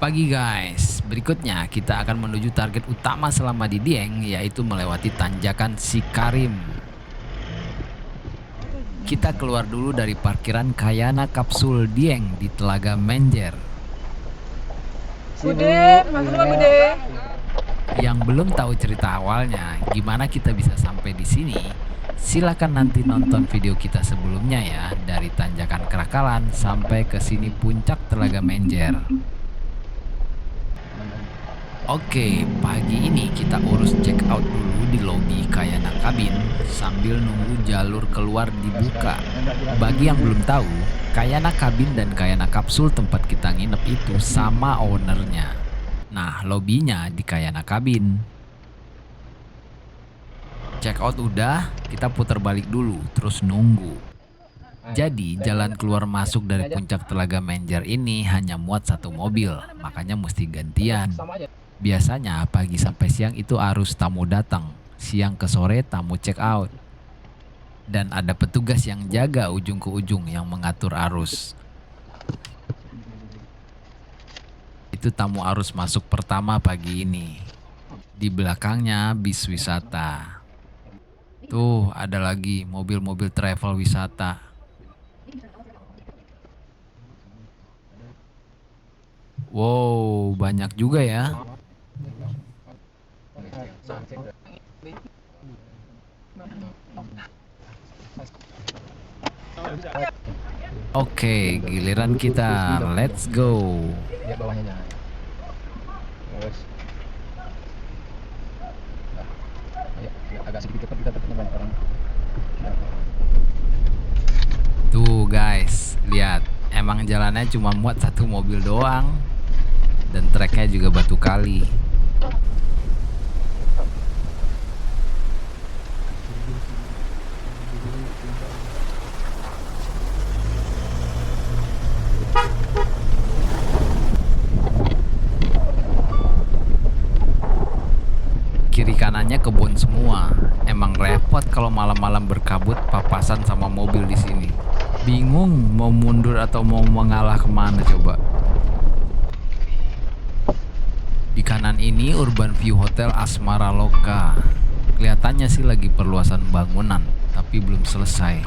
pagi guys, berikutnya kita akan menuju target utama selama di Dieng, yaitu melewati tanjakan Sikarim. Kita keluar dulu dari parkiran Kayana Kapsul Dieng di Telaga Menjer. Bude, masuk lah Bude. Yang belum tahu cerita awalnya, gimana kita bisa sampai di sini, silakan nanti nonton video kita sebelumnya ya, dari tanjakan Kerakalan sampai ke sini puncak Telaga Menjer. Oke, pagi ini kita urus check out dulu di lobi Kayana Cabin sambil nunggu jalur keluar dibuka. Bagi yang belum tahu, Kayana Cabin dan Kayana Kapsul tempat kita nginep itu sama ownernya. Nah, lobinya di Kayana Cabin. Check out udah, kita putar balik dulu, terus nunggu. Jadi, jalan keluar masuk dari puncak Telaga Menjer ini hanya muat satu mobil, makanya mesti gantian. Biasanya pagi sampai siang itu arus tamu datang, siang ke sore tamu check out. Dan ada petugas yang jaga ujung ke ujung yang mengatur arus. Itu tamu arus masuk pertama pagi ini. Di belakangnya bis wisata. Tuh ada lagi mobil-mobil travel wisata. Wow, banyak juga ya. Oke, giliran kita. Let's go. Lihat bawahnya jangan. Terus. Ayo, agak sedikit cepat kita takutnya banyak orang. Tuh guys, lihat. Emang jalannya cuma muat satu mobil doang. Dan treknya juga batu kali. Kiri kanannya kebun semua. Emang repot kalau malam-malam berkabut papasan sama mobil di sini. Bingung mau mundur atau mau mengalah kemana coba. Di kanan ini Urban View Hotel Asmara Loka. Kelihatannya sih lagi perluasan bangunan, tapi belum selesai.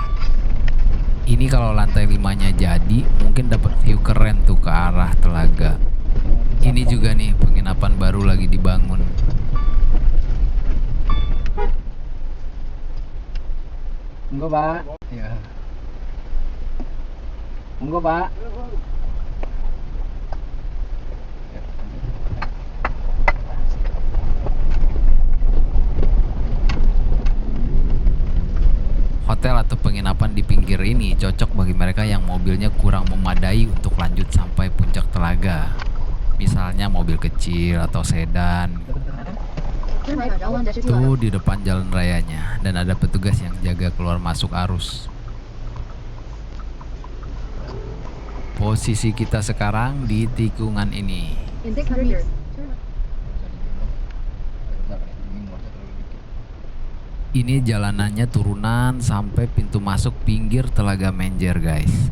Ini kalau lantai 5-nya jadi, mungkin dapat view keren tuh ke arah telaga. Ini juga nih penginapan baru lagi dibangun. Monggo, Pak. Iya. Monggo, Pak. Hotel atau penginapan di pinggir ini cocok bagi mereka yang mobilnya kurang memadai untuk lanjut sampai puncak telaga. Misalnya mobil kecil atau sedan. Tuh di depan jalan rayanya, dan ada petugas yang jaga keluar masuk arus. Posisi kita sekarang di tikungan ini. Ini jalanannya turunan sampai pintu masuk pinggir Telaga Menjer guys.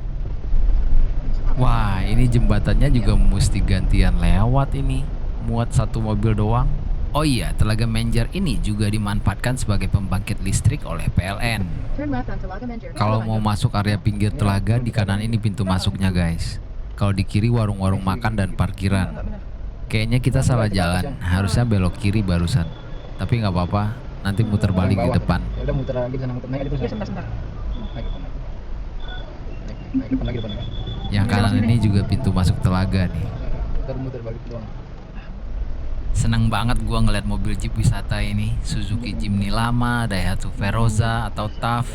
Wah, ini jembatannya juga mesti gantian lewat ini. Muat satu mobil doang. Oh iya, Telaga Menjer ini juga dimanfaatkan sebagai pembangkit listrik oleh PLN. Kalau mau masuk area pinggir telaga, di kanan ini pintu masuknya guys. Kalau di kiri warung-warung makan dan parkiran. Kayaknya kita salah jalan, harusnya belok kiri barusan. Tapi nggak apa-apa, nanti muter balik di depan. Ya udah muter lagi sana, muter naik lagi Sebentar. Naik depan lagi. Yang kanan ini juga pintu masuk telaga nih. Muter balik doang. Seneng banget gua ngeliat mobil jeep wisata ini. Suzuki Jimny lama, Daihatsu Veroza atau TAF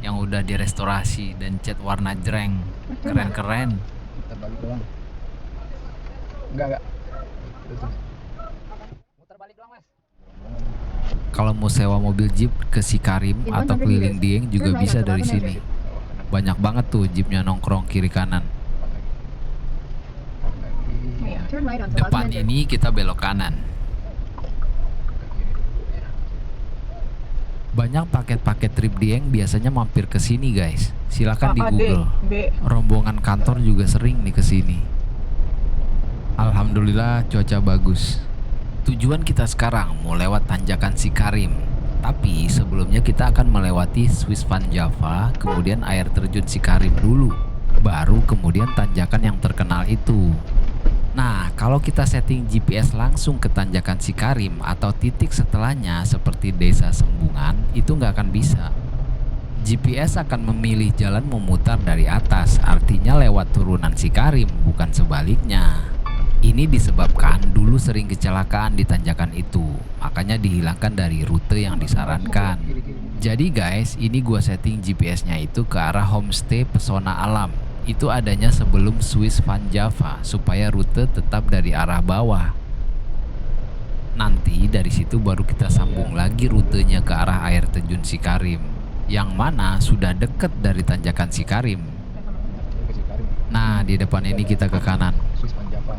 yang udah direstorasi dan cat warna jreng. Keren-keren. Muter balik doang. Enggak. Muter balik doang, Mas. Kalau mau sewa mobil jeep ke Sikarim atau keliling Dieng juga bisa dari sini. Banyak banget tuh jeepnya nongkrong kiri kanan. Depan ini kita belok kanan. Banyak paket-paket trip Dieng biasanya mampir ke sini guys. Silakan di Google. Rombongan kantor juga sering nih ke sini. Alhamdulillah cuaca bagus. Tujuan kita sekarang mau lewat tanjakan Sikarim. Tapi sebelumnya kita akan melewati Swiss Van Java, kemudian air terjun Sikarim dulu. Baru kemudian tanjakan yang terkenal itu. Nah, kalau kita setting GPS langsung ke tanjakan Sikarim atau titik setelahnya seperti Desa Sembungan, itu nggak akan bisa. GPS akan memilih jalan memutar dari atas, artinya lewat turunan Sikarim, bukan sebaliknya. Ini disebabkan dulu sering kecelakaan di tanjakan itu, makanya dihilangkan dari rute yang disarankan. Jadi guys, ini gua setting GPS-nya itu ke arah homestay Pesona Alam. Itu adanya sebelum Swiss Van Java, supaya rute tetap dari arah bawah. Nanti dari situ baru kita sambung lagi rutenya ke arah air terjun Sikarim, yang mana sudah deket dari tanjakan Sikarim. Ke Sikarim. Nah, di depan ini kita ke kanan. Swiss Van Java.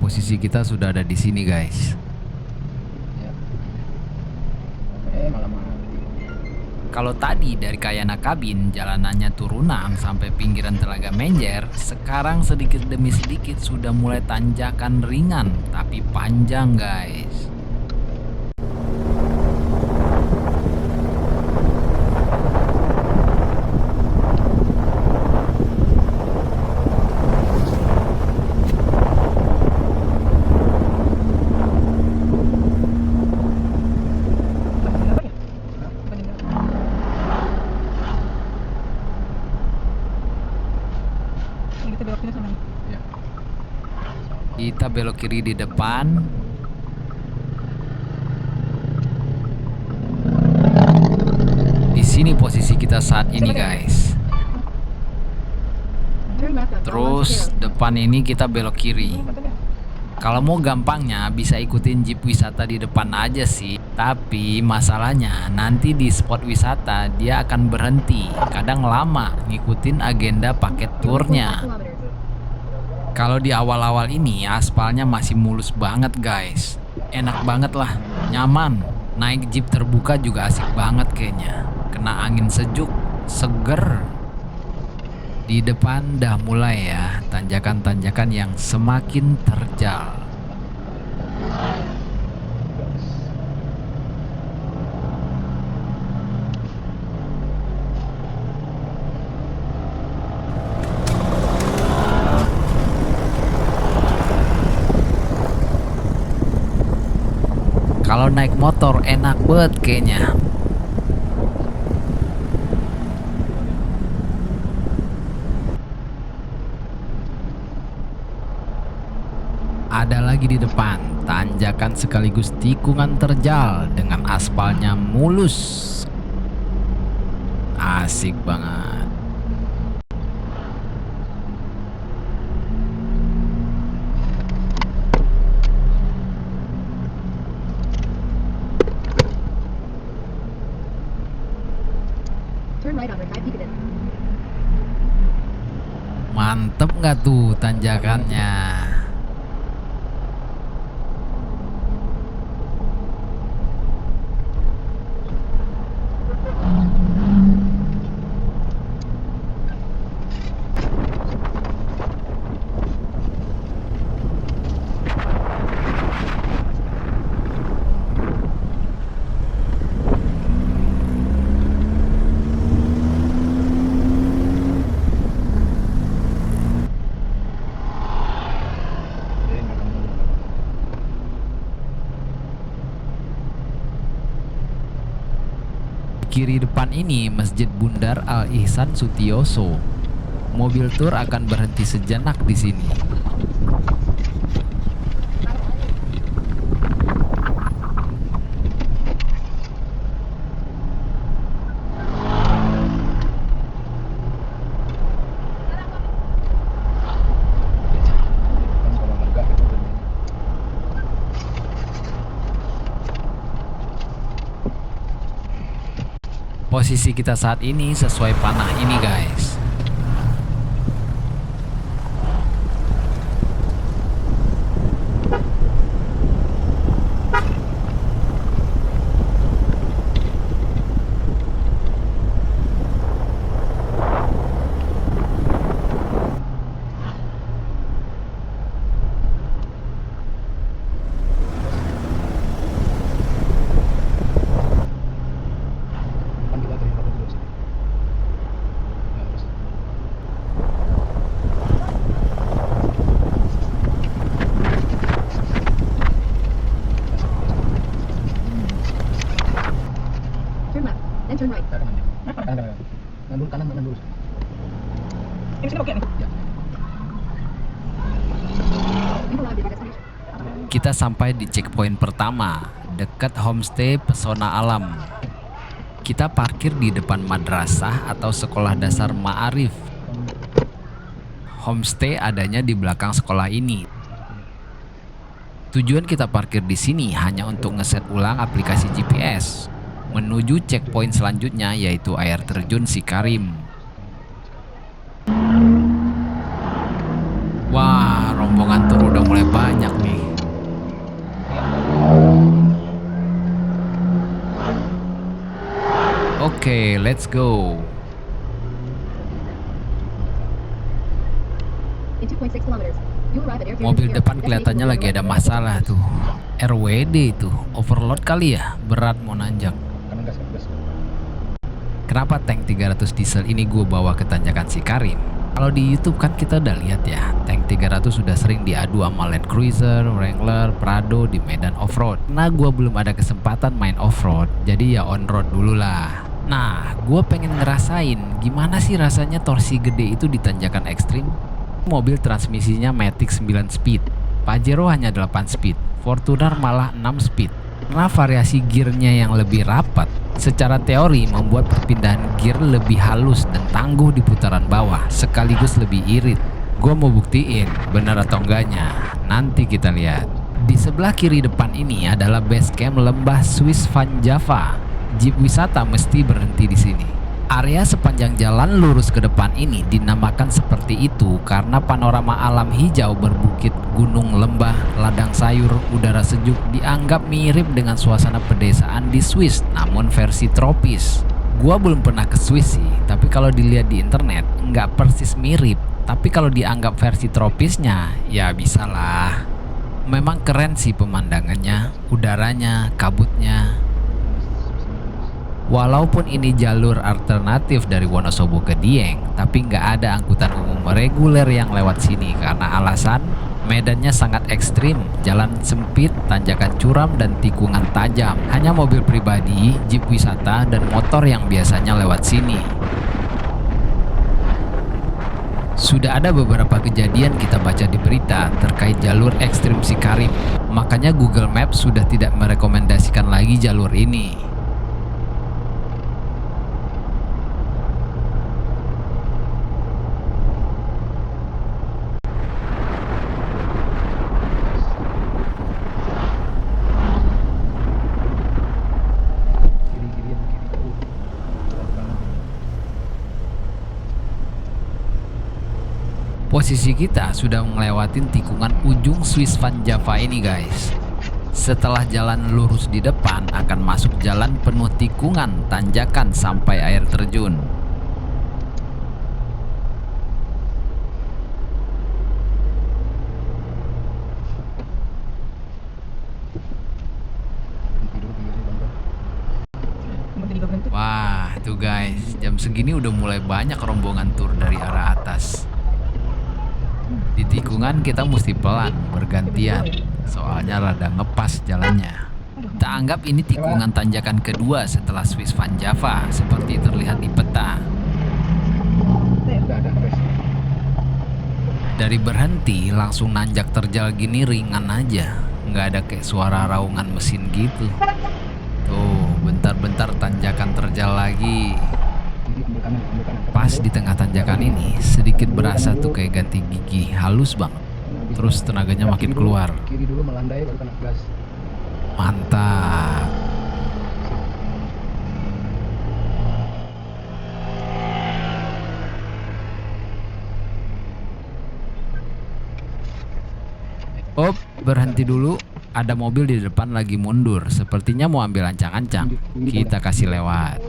Posisi kita sudah ada di sini, guys. Ya. Malam. Kalau tadi dari Kayana Kabin jalanannya turunan sampai pinggiran Telaga Menjer, sekarang sedikit demi sedikit sudah mulai tanjakan ringan tapi panjang, guys. Ya. Kita belok kiri di depan. Di sini posisi kita saat ini, guys. Terus depan ini kita belok kiri. Kalau mau gampangnya bisa ikutin jeep wisata di depan aja sih. Tapi masalahnya nanti di spot wisata dia akan berhenti. Kadang lama ngikutin agenda paket turnya. Kalau di awal-awal ini aspalnya masih mulus banget, guys. Enak banget lah, nyaman. Naik jeep terbuka juga asik banget kayaknya. Kena angin sejuk, seger. Di depan dah mulai ya tanjakan-tanjakan yang semakin terjal. Kalau naik motor enak banget kayaknya. Ada lagi di depan, tanjakan sekaligus tikungan terjal dengan aspalnya mulus. Asik banget. Turn right on Riverside Peak. Mantep nggak tuh tanjakannya? Kiri depan ini Masjid Bundar Al Ihsan Sutioso. Mobil tur akan berhenti sejenak di sini. Posisi kita saat ini sesuai panah ini, guys. Kita sampai di checkpoint pertama, dekat homestay Pesona Alam. Kita parkir di depan madrasah atau sekolah dasar Ma'arif. Homestay adanya di belakang sekolah ini. Tujuan kita parkir di sini hanya untuk ngeset ulang aplikasi GPS menuju checkpoint selanjutnya, yaitu air terjun Sikarim. Wah, rombongan tur udah mulai banyak nih. Oke, let's go. In 2.6 kilometers, you arrive at airfield Mobil Sierra. depan kelihatannya lagi ada masalah tuh. RWD itu, overload kali ya, berat mau nanjak. Kanan gas, gas. Kenapa tank 300 diesel ini gue bawa ke tanjakan Sikarim? Kalau di YouTube kan kita udah lihat ya, tank 300 sudah sering diadu sama Land Cruiser, Wrangler, Prado di medan off-road. Nah, gue belum ada kesempatan main off-road, jadi ya on-road dulu lah. Nah, gue pengen ngerasain gimana sih rasanya torsi gede itu di tanjakan ekstrim. Mobil transmisinya Matic 9 speed, Pajero hanya 8 speed, Fortuner malah 6 speed. Karena variasi gearnya yang lebih rapat, secara teori membuat perpindahan gear lebih halus dan tangguh di putaran bawah, sekaligus lebih irit. Gue mau buktiin benar atau enggaknya, nanti kita lihat. Di sebelah kiri depan ini adalah base camp lembah Swiss Van Java. Jeep wisata mesti berhenti di sini. Area sepanjang jalan lurus ke depan ini dinamakan seperti itu karena panorama alam hijau berbukit, gunung, lembah, ladang sayur, udara sejuk dianggap mirip dengan suasana pedesaan di Swiss, namun versi tropis. Gua belum pernah ke Swiss sih, tapi kalau dilihat di internet nggak persis mirip. Tapi kalau dianggap versi tropisnya, ya bisalah. Memang keren sih pemandangannya, udaranya, kabutnya. Walaupun ini jalur alternatif dari Wonosobo ke Dieng, tapi nggak ada angkutan umum reguler yang lewat sini karena alasan medannya sangat ekstrim, jalan sempit, tanjakan curam, dan tikungan tajam. Hanya mobil pribadi, jeep wisata, dan motor yang biasanya lewat sini. Sudah ada beberapa kejadian kita baca di berita terkait jalur ekstrim Sikarim, makanya Google Maps sudah tidak merekomendasikan lagi jalur ini. Posisi kita sudah ngelewatin tikungan ujung Swiss Van Java ini guys. Setelah jalan lurus di depan akan masuk jalan penuh tikungan, tanjakan sampai air terjun. Wah, tuh guys, jam segini udah mulai banyak rombongan tur dari arah atas. Di tikungan kita mesti pelan, bergantian, soalnya rada ngepas jalannya. Kita anggap ini tikungan tanjakan kedua setelah Swiss Van Java, seperti terlihat di peta. Dari berhenti langsung nanjak terjal gini ringan aja, nggak ada kayak suara raungan mesin gitu. Tuh, bentar-bentar tanjakan terjal lagi. Pas di tengah tanjakan ini sedikit berasa tuh kayak ganti gigi, halus banget. Terus tenaganya makin keluar. Kiri dulu melandai baru kena gas. Mantap. Oh, berhenti dulu. Ada mobil di depan lagi mundur. Sepertinya mau ambil ancang-ancang. Kita kasih lewat.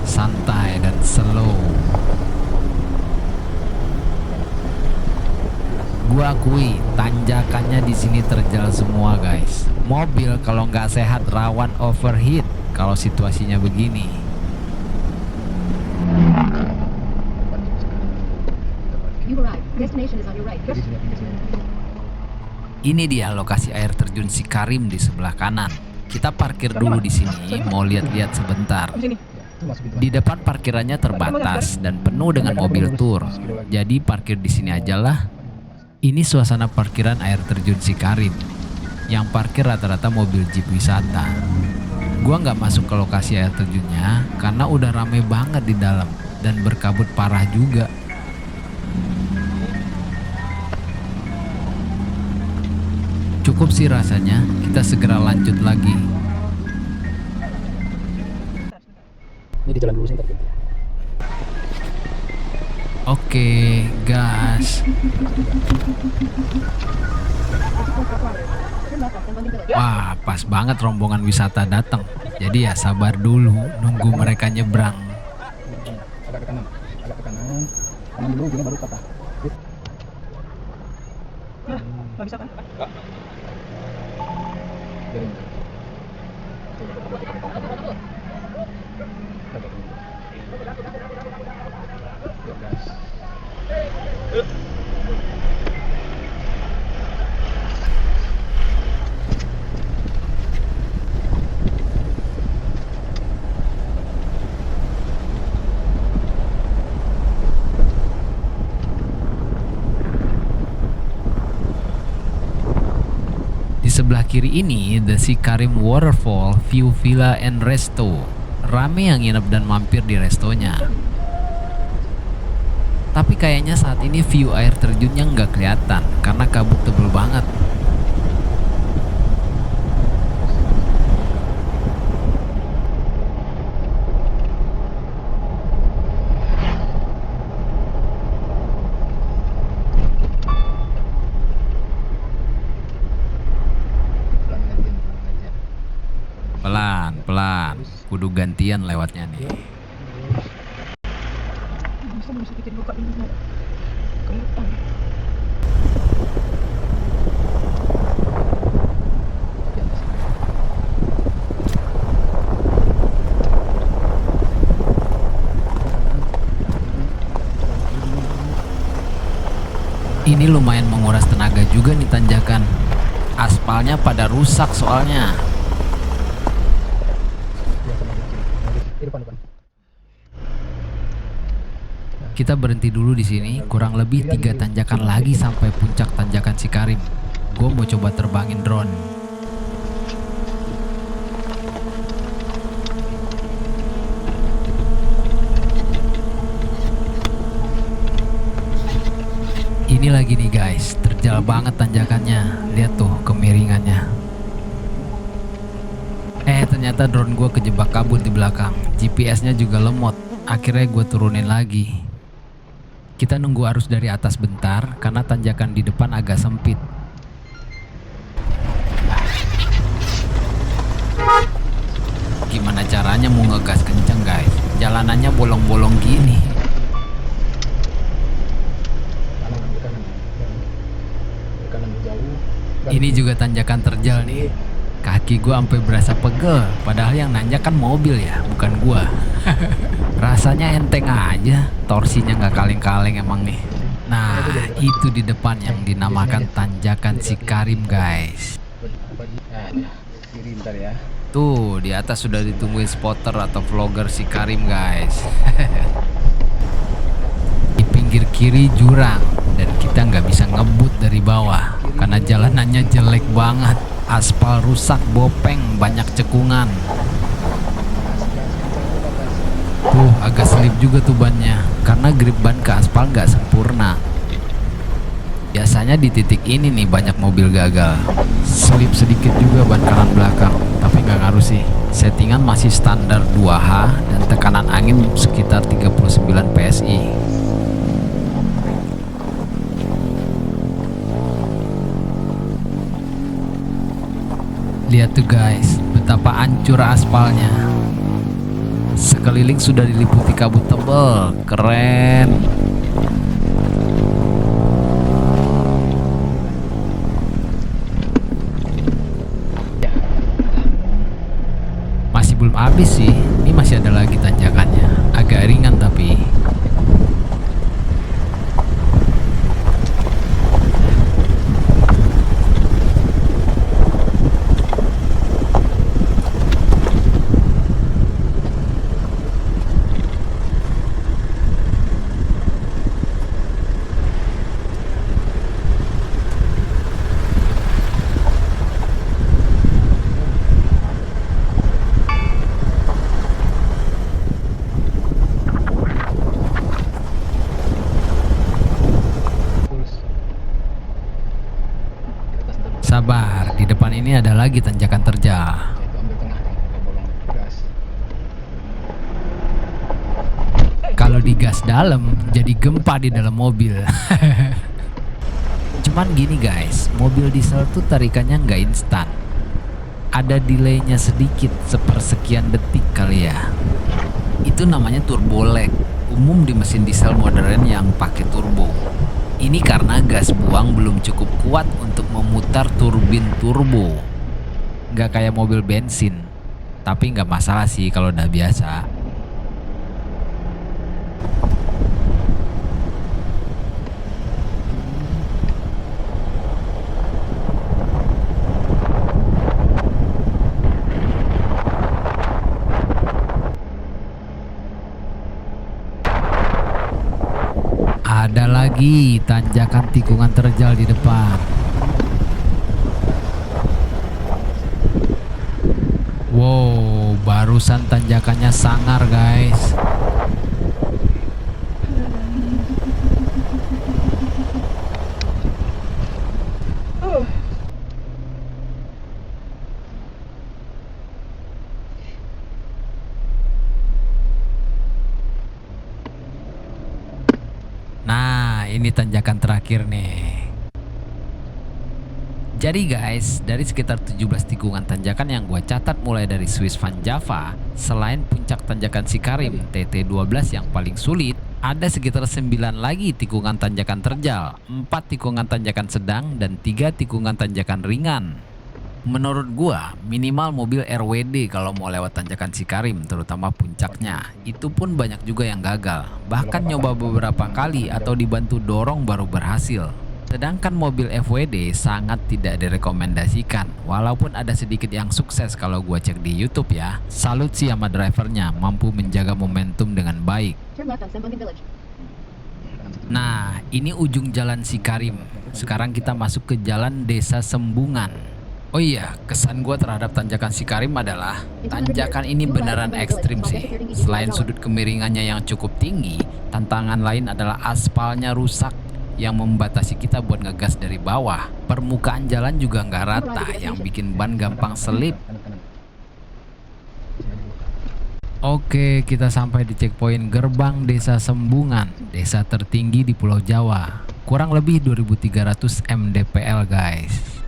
Santai dan slow. Gua akui tanjakannya di sini terjal semua guys. Mobil kalau nggak sehat rawan overheat kalau situasinya begini. You've arrived. Destination is on your right. Ini dia lokasi air terjun Sikarim di sebelah kanan. Kita parkir dulu di sini, mau lihat-lihat sebentar. Itu masuk pintu Di depan parkirannya terbatas dan penuh dengan mobil tur. Jadi parkir di sini aja lah. Ini suasana parkiran air terjun Sikarim. Yang parkir rata-rata mobil jeep wisata. Gua nggak masuk ke lokasi air terjunnya karena udah rame banget di dalam dan berkabut parah juga. Cukup sih rasanya, kita segera lanjut lagi. Ini di jalan lurus ini terjun. Oke, gas. Wah, pas banget rombongan wisata datang. Jadi ya sabar dulu, nunggu mereka nyebrang. Agak ke kanan, kanan dulu, gini baru patah. Nggak bisa kan? Jalan. Yuk, guys. Di sebelah kiri ini, The Sikarim Waterfall View Villa and Resto. Rame yang nginep dan mampir di restonya. Tapi kayaknya saat ini view air terjunnya nggak kelihatan karena kabut tebel banget. Pelan-pelan, kudu gantian lewatnya nih. Bisa sedikit buka dulu. Kelihatan. Ini lumayan menguras tenaga juga nih tanjakan. Aspalnya pada rusak soalnya. Depan. Kita berhenti dulu di sini, kurang lebih 3 tanjakan lagi sampai puncak tanjakan Sikarim. Gue mau coba terbangin drone. Ini lagi nih guys, terjal banget tanjakannya. Lihat tuh kemiringannya. Ternyata drone gue kejebak kabut di belakang. GPS-nya juga lemot. Akhirnya gue turunin lagi. Kita nunggu arus dari atas bentar karena tanjakan di depan agak sempit. Gimana caranya mau ngegas kenceng guys? Jalanannya bolong-bolong gini. Kanan jauh. Ini juga tanjakan terjal nih. Kaki gue sampai berasa pegel, padahal yang nanjak kan mobil ya, bukan gua. Rasanya enteng aja, torsinya nggak kaleng-kaleng emang nih. Nah, itu di depan yang dinamakan tanjakan Sikarim guys. Kiri bentar ya. Tuh, di atas sudah ditungguin spotter atau vlogger Sikarim guys. Di pinggir kiri jurang, dan kita nggak bisa ngebut dari bawah, karena jalanannya jelek banget. Aspal rusak, bopeng, banyak cekungan. Tuh, agak selip juga tuh bannya, karena grip ban ke aspal nggak sempurna. Biasanya di titik ini nih banyak mobil gagal. Selip sedikit juga ban kanan belakang, tapi nggak ngaruh sih. Settingan masih standar 2H dan tekanan angin sekitar 39 PSI. Lihat tuh guys, betapa hancur aspalnya. Sekeliling sudah diliputi kabut tebal, keren. Masih belum habis sih, ini masih ada lagi tanjakannya. Agak ringan tapi. ada lagi tanjakan terjal. Itu ambil tengah kan, kalau bolong gas. Kalau digas dalam, jadi gempa di dalam mobil. Cuman gini guys, mobil diesel tuh tarikannya nggak instan. Ada delaynya sedikit, sepersekian detik kali ya. Itu namanya turbo lag, umum di mesin diesel modern yang pakai turbo. Ini karena gas buang belum cukup kuat untuk memutar turbin turbo. Nggak kayak mobil bensin, tapi nggak masalah sih kalau udah biasa. Ada lagi tanjakan tikungan terjal di depan. Wow, barusan tanjakannya sangar guys. Oh. Nah, ini tanjakan terakhir nih. Jadi guys, dari sekitar 17 tikungan tanjakan yang gue catat mulai dari Swiss Van Java, selain puncak tanjakan Sikarim TT12 yang paling sulit, ada sekitar 9 lagi tikungan tanjakan terjal, 4 tikungan tanjakan sedang, dan 3 tikungan tanjakan ringan. Menurut gua, minimal mobil RWD kalau mau lewat tanjakan Sikarim, terutama puncaknya. Itu pun banyak juga yang gagal, bahkan nyoba beberapa kali atau dibantu dorong baru berhasil. Sedangkan mobil FWD sangat tidak direkomendasikan, walaupun ada sedikit yang sukses kalau gua cek di YouTube ya. Salut sih sama drivernya, mampu menjaga momentum dengan baik. Turn left on Sembungan Village. Nah, ini ujung jalan Sikarim. Sekarang kita masuk ke jalan Desa Sembungan. Oh iya, kesan gue terhadap tanjakan Sikarim adalah tanjakan ini beneran ekstrim sih. Selain sudut kemiringannya yang cukup tinggi, tantangan lain adalah aspalnya rusak yang membatasi kita buat ngegas dari bawah. Permukaan jalan juga nggak rata yang bikin ban gampang selip. Kanan. Oke, kita sampai di checkpoint gerbang Desa Sembungan, desa tertinggi di Pulau Jawa. Kurang lebih 2300 mdpl guys.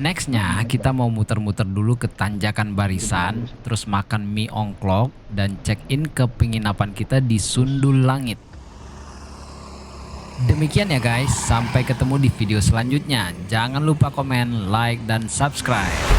Nextnya kita mau muter-muter dulu ke tanjakan Barisan, terus makan mie ongklok dan check in ke penginapan kita di Sundul Langit. Demikian ya guys, sampai ketemu di video selanjutnya. Jangan lupa komen, like, dan subscribe.